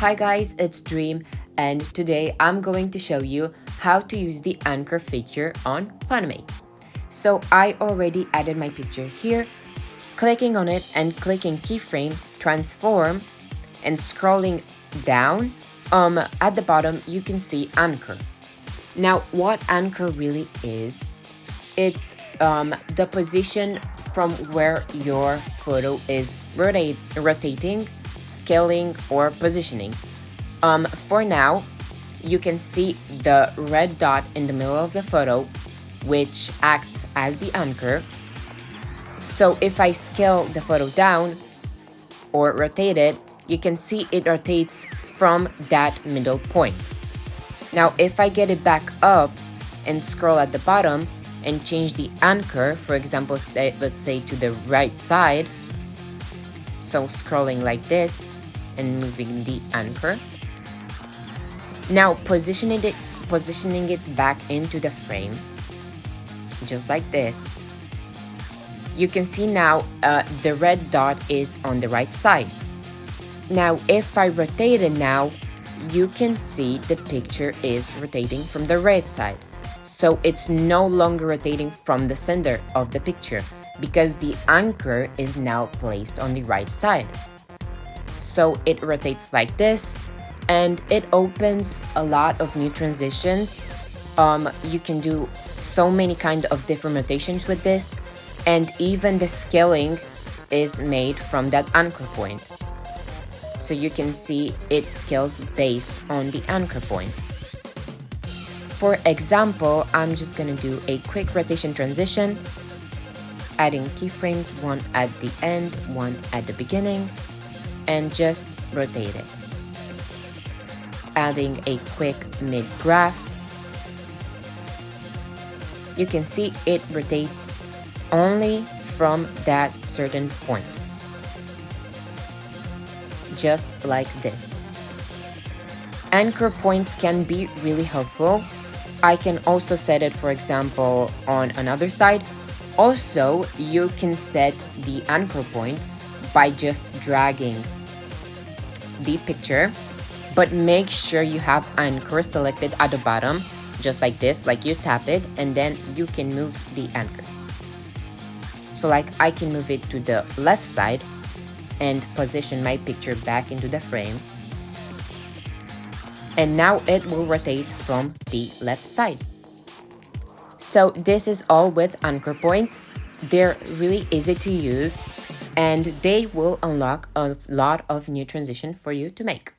Hi guys, it's Dream, and today I'm going to show you how to use the anchor feature on Funimate. So I already added my picture here. Clicking on it and clicking keyframe, transform, and scrolling down, at the bottom you can see anchor. Now what anchor really is, it's the position from where your photo is rotating, scaling, or positioning. For now, you can see the red dot in the middle of the photo, which acts as the anchor. So if I scale the photo down or rotate it, you can see it rotates from that middle point. Now if I get it back up and scroll at the bottom and change the anchor, for example, let's say to the right side, so scrolling like this and moving the anchor. Now positioning it back into the frame, just like this. You can see now the red dot is on the right side. Now if I rotate it now, you can see the picture is rotating from the right side. So it's no longer rotating from the center of the picture because the anchor is now placed on the right side. So it rotates like this, and it opens a lot of new transitions. You can do so many kind of different rotations with this, and even the scaling is made from that anchor point. So you can see it scales based on the anchor point. For example, I'm just gonna do a quick rotation transition, adding keyframes, one at the end, one at the beginning, and just rotate it. Adding a quick mid-graph. You can see it rotates only from that certain point. Just like this. Anchor points can be really helpful. I can also set it, for example, on another side. Also, you can set the anchor point by just dragging the picture, but make sure you have anchor selected at the bottom, just like this, like you tap it and then you can move the anchor. So like I can move it to the left side and position my picture back into the frame. And now it will rotate from the left side. So this is all with anchor points. They're really easy to use and they will unlock a lot of new transition for you to make.